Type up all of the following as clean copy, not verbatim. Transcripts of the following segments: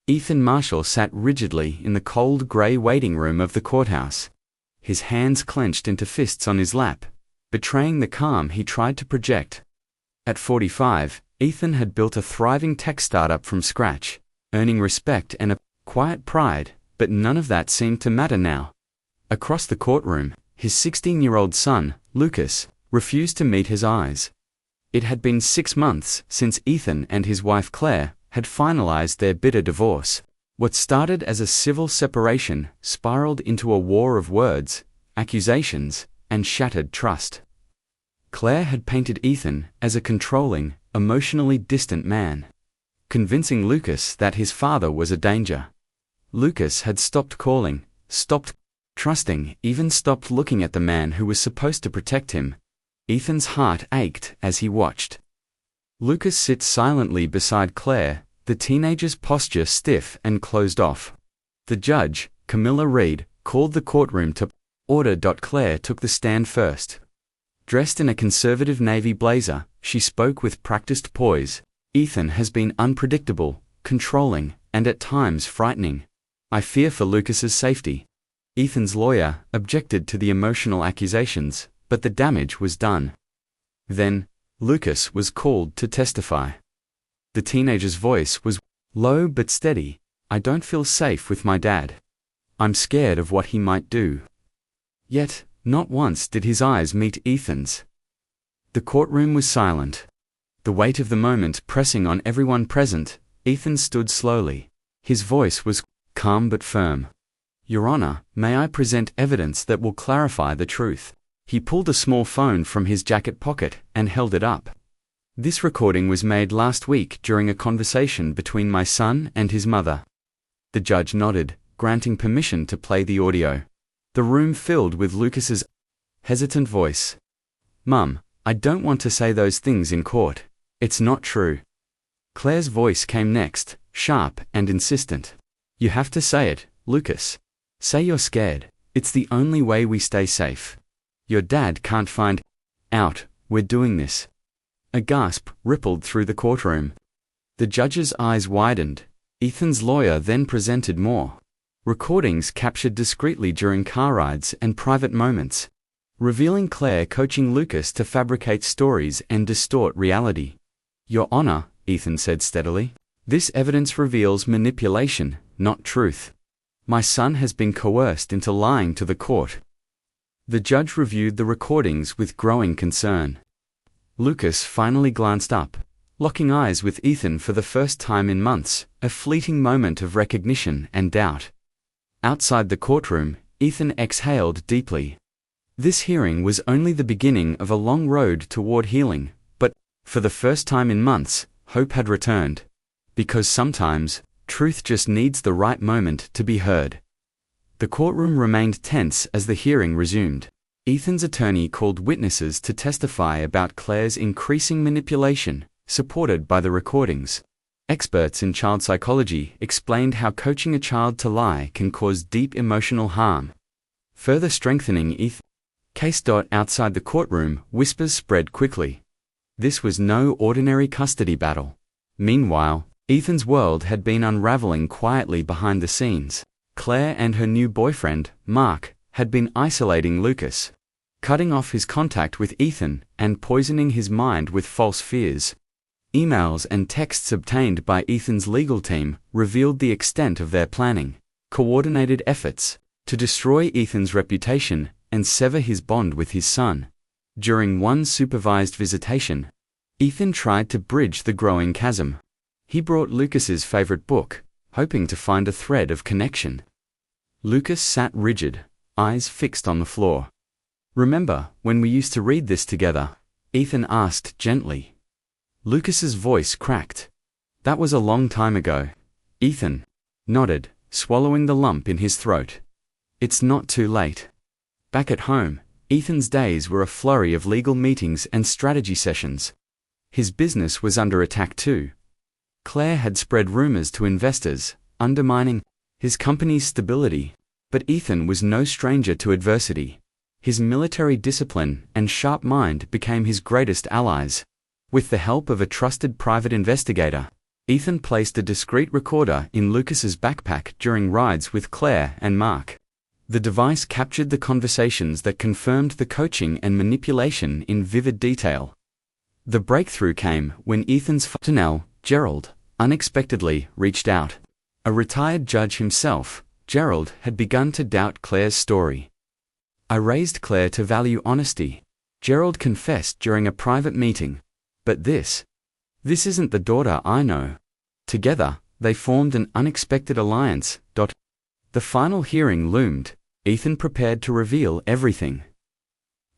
Ethan Marshall sat rigidly in the cold gray waiting room of the courthouse, his hands clenched into fists on his lap, betraying the calm he tried to project. At 45, Ethan had built a thriving tech startup from scratch, earning respect and a quiet pride, but none of that seemed to matter now. Across the courtroom, his 16-year-old son, Lucas, refused to meet his eyes. It had been 6 months since Ethan and his wife Claire had finalized their bitter divorce. What started as a civil separation spiraled into a war of words, accusations, and shattered trust. Claire had painted Ethan as a controlling, emotionally distant man, convincing Lucas that his father was a danger. Lucas had stopped calling, stopped trusting, even stopped looking at the man who was supposed to protect him. Ethan's heart ached as he watched. Lucas sits silently beside Claire, the teenager's posture stiff and closed off. The judge, Camilla Reed, called the courtroom to order. Claire took the stand first. Dressed in a conservative navy blazer, she spoke with practiced poise. Ethan has been unpredictable, controlling, and at times frightening. I fear for Lucas's safety. Ethan's lawyer objected to the emotional accusations, but the damage was done. Then, Lucas was called to testify. The teenager's voice was low but steady. I don't feel safe with my dad. I'm scared of what he might do. Yet, not once did his eyes meet Ethan's. The courtroom was silent. The weight of the moment pressing on everyone present. Ethan stood slowly. His voice was calm but firm. Your Honor, may I present evidence that will clarify the truth? He pulled a small phone from his jacket pocket and held it up. This recording was made last week during a conversation between my son and his mother. The judge nodded, granting permission to play the audio. The room filled with Lucas's hesitant voice. Mum, I don't want to say those things in court. It's not true. Claire's voice came next, sharp and insistent. You have to say it, Lucas. Say you're scared. It's the only way we stay safe. Your dad can't find out we're doing this. A gasp rippled through the courtroom. The judge's eyes widened. Ethan's lawyer then presented more recordings captured discreetly during car rides and private moments, revealing Claire coaching Lucas to fabricate stories and distort reality. Your Honor, Ethan said steadily, this evidence reveals manipulation, not truth. My son has been coerced into lying to the court. The judge reviewed the recordings with growing concern. Lucas finally glanced up, locking eyes with Ethan for the first time in months, a fleeting moment of recognition and doubt. Outside the courtroom, Ethan exhaled deeply. This hearing was only the beginning of a long road toward healing, but, for the first time in months, hope had returned. Because sometimes, truth just needs the right moment to be heard. The courtroom remained tense as the hearing resumed. Ethan's attorney called witnesses to testify about Claire's increasing manipulation, supported by the recordings. Experts in child psychology explained how coaching a child to lie can cause deep emotional harm, further strengthening Ethan's case. Outside the courtroom, whispers spread quickly. This was no ordinary custody battle. Meanwhile, Ethan's world had been unraveling quietly behind the scenes. Claire and her new boyfriend, Mark, had been isolating Lucas, cutting off his contact with Ethan and poisoning his mind with false fears. Emails and texts obtained by Ethan's legal team revealed the extent of their planning, coordinated efforts to destroy Ethan's reputation and sever his bond with his son. During one supervised visitation, Ethan tried to bridge the growing chasm. He brought Lucas's favorite book, hoping to find a thread of connection. Lucas sat rigid, eyes fixed on the floor. Remember when we used to read this together? Ethan asked gently. Lucas's voice cracked. That was a long time ago. Ethan nodded, swallowing the lump in his throat. It's not too late. Back at home, Ethan's days were a flurry of legal meetings and strategy sessions. His business was under attack too. Claire had spread rumors to investors, undermining his company's stability, but Ethan was no stranger to adversity. His military discipline and sharp mind became his greatest allies. With the help of a trusted private investigator, Ethan placed a discreet recorder in Lucas's backpack during rides with Claire and Mark. The device captured the conversations that confirmed the coaching and manipulation in vivid detail. The breakthrough came when Ethan's father, Gerald, unexpectedly reached out. A retired judge himself, Gerald had begun to doubt Claire's story. "I raised Claire to value honesty," Gerald confessed during a private meeting. "But this isn't the daughter I know." Together, they formed an unexpected alliance. The final hearing loomed. Ethan prepared to reveal everything.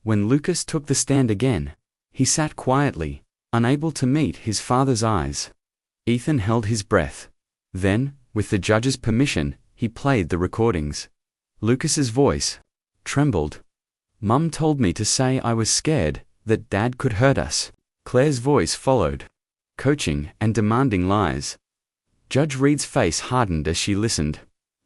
When Lucas took the stand again, he sat quietly, unable to meet his father's eyes. Ethan held his breath. Then, with the judge's permission, he played the recordings. Lucas's voice trembled. "Mum told me to say I was scared, that Dad could hurt us." Claire's voice followed, coaching and demanding lies. Judge Reed's face hardened as she listened.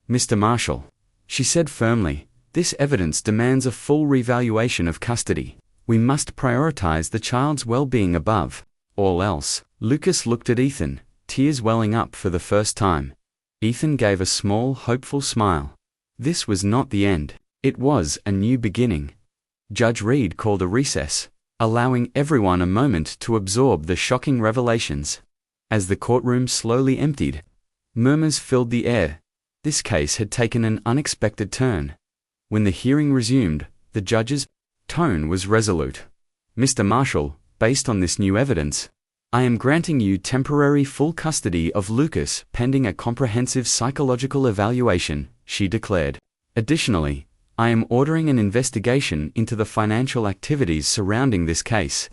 "Mr. Marshall," she said firmly, "this evidence demands a full revaluation of custody. We must prioritize the child's well-being above all else." Lucas looked at Ethan, tears welling up for the first time. Ethan gave a small, hopeful smile. This was not the end. It was a new beginning. Judge Reed called a recess, allowing everyone a moment to absorb the shocking revelations. As the courtroom slowly emptied, murmurs filled the air. This case had taken an unexpected turn. When the hearing resumed, the judge's tone was resolute. "Mr. Marshall, based on this new evidence, I am granting you temporary full custody of Lucas pending a comprehensive psychological evaluation," she declared. "Additionally, I am ordering an investigation into the financial activities surrounding this case."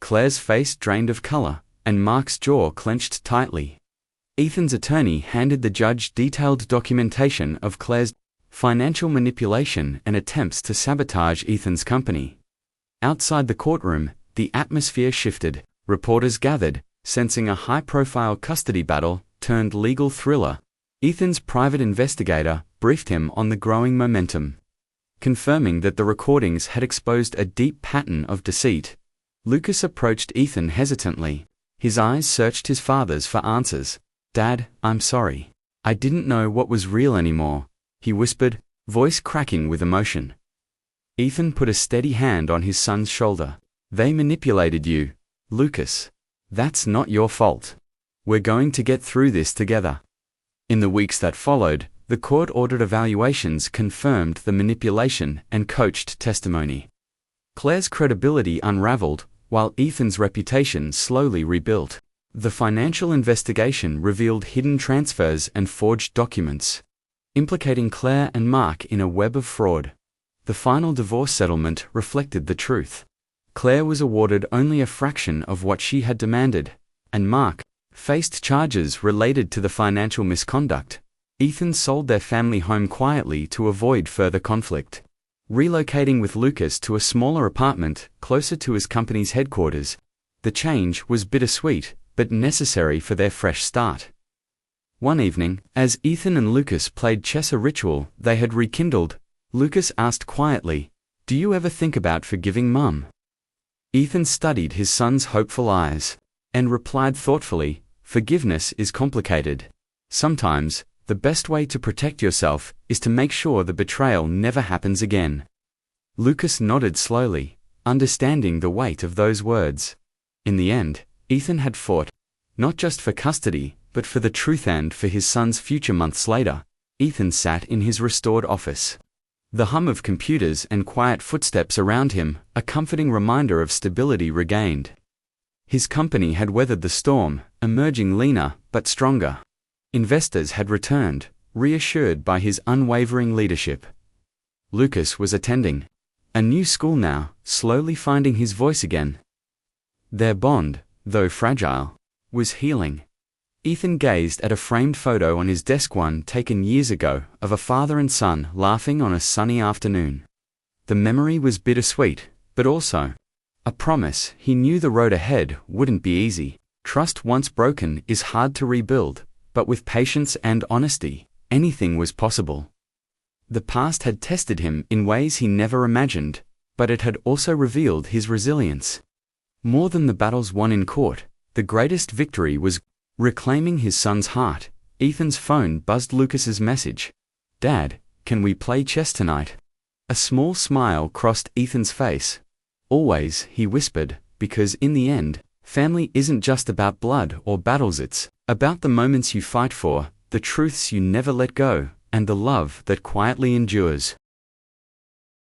Claire's face drained of color, and Mark's jaw clenched tightly. Ethan's attorney handed the judge detailed documentation of Claire's financial manipulation and attempts to sabotage Ethan's company. Outside the courtroom, the atmosphere shifted. Reporters gathered, sensing a high-profile custody battle turned legal thriller. Ethan's private investigator briefed him on the growing momentum, confirming that the recordings had exposed a deep pattern of deceit. Lucas approached Ethan hesitantly. His eyes searched his father's for answers. "Dad, I'm sorry. I didn't know what was real anymore," he whispered, voice cracking with emotion. Ethan put a steady hand on his son's shoulder. "They manipulated you, Lucas. That's not your fault. We're going to get through this together." In the weeks that followed, the court-ordered evaluations confirmed the manipulation and coached testimony. Claire's credibility unraveled, while Ethan's reputation slowly rebuilt. The financial investigation revealed hidden transfers and forged documents, implicating Claire and Mark in a web of fraud. The final divorce settlement reflected the truth. Claire was awarded only a fraction of what she had demanded, and Mark faced charges related to the financial misconduct. Ethan sold their family home quietly to avoid further conflict, relocating with Lucas to a smaller apartment closer to his company's headquarters. The change was bittersweet, but necessary for their fresh start. One evening, as Ethan and Lucas played chess, a ritual they had rekindled, Lucas asked quietly, "Do you ever think about forgiving Mum?" Ethan studied his son's hopeful eyes, and replied thoughtfully, "Forgiveness is complicated. Sometimes, the best way to protect yourself is to make sure the betrayal never happens again." Lucas nodded slowly, understanding the weight of those words. In the end, Ethan had fought, not just for custody, but for the truth and for his son's future. Months later, Ethan sat in his restored office. The hum of computers and quiet footsteps around him, a comforting reminder of stability regained. His company had weathered the storm, emerging leaner but stronger. Investors had returned, reassured by his unwavering leadership. Lucas was attending a new school now, slowly finding his voice again. Their bond, though fragile, was healing. Ethan gazed at a framed photo on his desk, one taken years ago, of a father and son laughing on a sunny afternoon. The memory was bittersweet, but also a promise. He knew the road ahead wouldn't be easy. Trust once broken is hard to rebuild, but with patience and honesty, anything was possible. The past had tested him in ways he never imagined, but it had also revealed his resilience. More than the battles won in court, the greatest victory was Reclaiming his son's heart, Ethan's phone buzzed Lucas's message. "Dad, can we play chess tonight?" A small smile crossed Ethan's face. "Always," he whispered, "because in the end, family isn't just about blood or battles, it's about the moments you fight for, the truths you never let go, and the love that quietly endures."